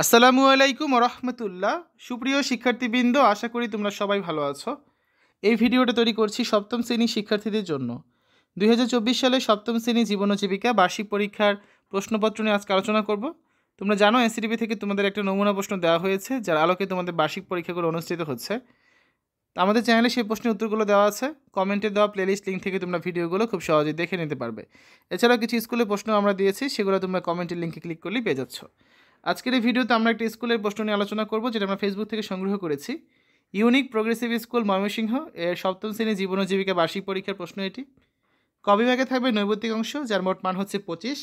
আসসালামু আলাইকুম রহমতুল্লাহ। সুপ্রিয় শিক্ষার্থীবৃন্দ, আশা করি তোমরা সবাই ভালো আছো। এই ভিডিওটা তৈরি করছি সপ্তম শ্রেণীর শিক্ষার্থীদের জন্য। 2024 সালে সপ্তম শ্রেণী জীবন ও জীবিকা বার্ষিক পরীক্ষার প্রশ্নপত্র নিয়ে আজকে আলোচনা করব। তোমরা জানো এসিডিবি থেকে তোমাদের একটা নমুনা প্রশ্ন দেওয়া হয়েছে, যার আলোকে তোমাদের বার্ষিক পরীক্ষাগুলো অনুষ্ঠিত হচ্ছে। আমাদের চ্যানেলে সেই প্রশ্নের উত্তরগুলো দেওয়া আছে। কমেন্টে দেওয়া প্লেলিস্ট লিঙ্ক থেকে তোমরা ভিডিওগুলো খুব সহজেই দেখে নিতে পারবে। এছাড়াও কিছু স্কুলের প্রশ্ন আমরা দিয়েছি, সেগুলো তোমরা কমেন্টের লিঙ্কে ক্লিক করলেই পেয়ে যাচ্ছ। আজকের এই ভিডিওতে আমরা একটা স্কুলের প্রশ্ন নিয়ে আলোচনা করব, যেটা আমরা ফেসবুক থেকে সংগ্রহ করেছি। ইউনিক প্রোগ্রেসিভ স্কুল ময়মনসিংহ এর সপ্তম শ্রেণী জীবন ও জীবিকা বার্ষিক পরীক্ষার প্রশ্ন এটি। ক বিভাগে থাকবে নৈর্ব্যক্তিক অংশ, যার মোট মান হচ্ছে 25।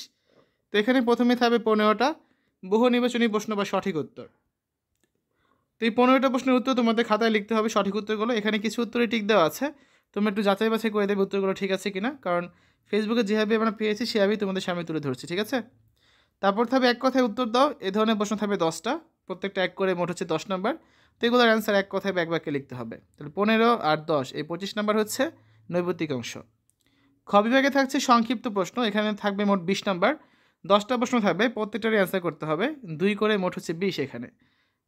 তো এখানে প্রথমে থাকবে 15টা বহু নির্বাচনী প্রশ্ন বা সঠিক উত্তর। তো এই 15টা প্রশ্নের উত্তর তোমাদের খাতায় লিখতে হবে সঠিক উত্তরগুলো। এখানে কিছু উত্তরে টিক দেওয়া আছে, তোমরা একটু যাচাই বাছাই করে দেবে উত্তরগুলো ঠিক আছে কিনা, কারণ ফেসবুকে যেভাবে আমরা পেয়েছি সেভাবেই তোমাদের সামনে তুলে ধরছি, ঠিক আছে। তারপর থাকবে এক কথায় উত্তর দাও। এ ধরনের প্রশ্ন থাকবে 10টা, প্রত্যেকটা এক করে মোট হচ্ছে 10 নাম্বার। তো এগুলোর অ্যান্সার এক কথায় বা এক বাক্যে লিখতে হবে। তাহলে 15 আর 10 এই 25 নাম্বার হচ্ছে নৈর্ব্যক্তিক অংশ। খ বিভাগে থাকছে সংক্ষিপ্ত প্রশ্ন, এখানে থাকবে মোট 20 নাম্বার। 10টা প্রশ্ন থাকবে, প্রত্যেকটারই অ্যান্সার করতে হবে, 2 করে মোট হচ্ছে 20 এখানে।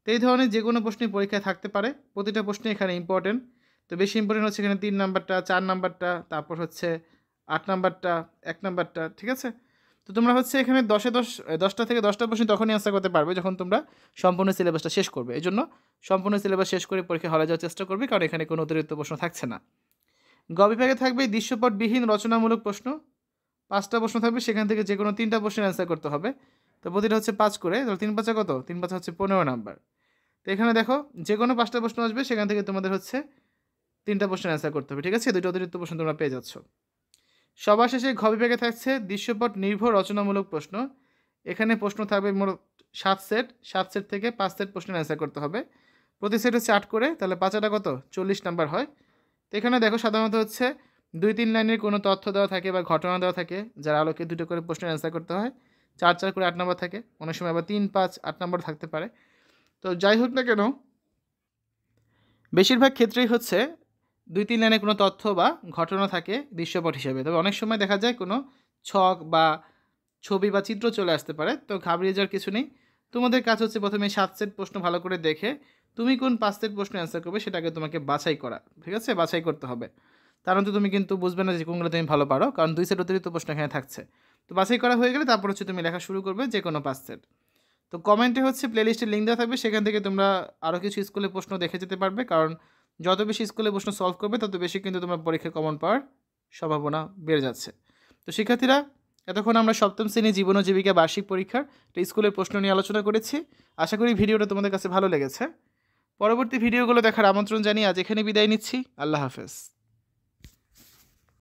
তো এই ধরনের যে কোনো প্রশ্নই পরীক্ষায় থাকতে পারে, প্রতিটা প্রশ্নই এখানে ইম্পর্টেন্ট। তো বেশি ইম্পর্টেন্ট হচ্ছে এখানে 3 নাম্বারটা, 4 নাম্বারটা, তারপর হচ্ছে 8 নাম্বারটা, 1 নাম্বারটা, ঠিক আছে। তো তোমরা হচ্ছে এখানে 10টা থেকে 10টা প্রশ্ন তখনই আনসার করতে পারবে যখন তোমরা সম্পূর্ণ সিলেবাসটা শেষ করবে। এই জন্য সম্পূর্ণ সিলেবাস শেষ করে পরীক্ষা হলে যাওয়ার চেষ্টা করবে, কারণ এখানে কোনো অতিরিক্ত প্রশ্ন থাকছে না। গ বিভাগে থাকবে দৃশ্যপটবিহীন রচনামূলক প্রশ্ন। 5টা প্রশ্ন থাকবে, সেখান থেকে যে কোনো 3টা প্রশ্নের অ্যান্সার করতে হবে। তো প্রতিটা হচ্ছে 5 করে, তাহলে 3 5 কত? 3 5 হচ্ছে 15 নাম্বার। তো এখানে দেখো যে কোনো 5টা প্রশ্ন আসবে, সেখান থেকে তোমাদের হচ্ছে 3টা প্রশ্নের অ্যান্সার করতে হবে, ঠিক আছে। 2টা অতিরিক্ত প্রশ্ন তোমরা পেয়ে যাচ্ছ। সবার শেষে ঘ বিভাগে থাকছে দৃশ্যপট নির্ভর রচনামূলক প্রশ্ন। এখানে প্রশ্ন থাকবে মোট 7 সেট। 7 সেট থেকে 5 সেট প্রশ্নের অ্যান্সার করতে হবে। প্রতি সেট হচ্ছে 8 করে, তাহলে 5 কত? 40 নাম্বার হয়। তো এখানে দেখো সাধারণত হচ্ছে 2-3 লাইনের কোনো তথ্য দেওয়া থাকে বা ঘটনা দেওয়া থাকে, যার আলোকে 2টো করে প্রশ্নের অ্যান্সার করতে হয়। 4 করে 8 নাম্বার থাকে, অনেক সময় আবার 3 5 8 নাম্বার থাকতে পারে। তো যাই হোক না কেন, বেশিরভাগ ক্ষেত্রেই হচ্ছে 2-3 লাইনে কোনো তথ্য বা ঘটনা থাকে দৃশ্যপট হিসেবে। তবে অনেক সময় দেখা যায় কোনো ছক বা ছবি বা চিত্র চলে আসতে পারে। তো ঘাবড়িয়ে যাওয়ার কিছু নেই। তোমাদের কাজ হচ্ছে প্রথমে 7 সেট প্রশ্ন ভালো করে দেখে তুমি কোন 5 সেট প্রশ্ন অ্যান্সার করবে সেটাকে তোমাকে বাছাই করা, ঠিক আছে। বাছাই করতে হবে, কারণ তো তুমি কিন্তু বুঝবে না যে কোনগুলো তুমি ভালো পারো, কারণ 2 সেট অতিরিক্ত প্রশ্ন এখানে থাকছে। তো বাছাই করা হয়ে গেলে তারপর হচ্ছে তুমি লেখা শুরু করবে যে কোনো 5 সেট। তো কমেন্টে হচ্ছে প্লেলিস্টের লিঙ্ক দেওয়া থাকবে, সেখান থেকে তোমরা আরও কিছু স্কুলের প্রশ্ন দেখে যেতে পারবে, কারণ যত বেশি স্কুলের প্রশ্ন সলভ করবে তত বেশি কিন্তু তোমার পরীক্ষায় কমন পাওয়ার সম্ভাবনা বেড়ে যাচ্ছে। তো শিক্ষার্থীরা, এতক্ষণ আমরা সপ্তম শ্রেণী জীবন ও জীবিকা বার্ষিক পরীক্ষার একটা স্কুলের প্রশ্ন নিয়ে আলোচনা করেছি। আশা করি ভিডিওটা তোমাদের কাছে ভালো লেগেছে। পরবর্তী ভিডিওগুলো দেখার আমন্ত্রণ জানিয়ে আজ এখানে বিদায় নিচ্ছি। আল্লাহ হাফেজ।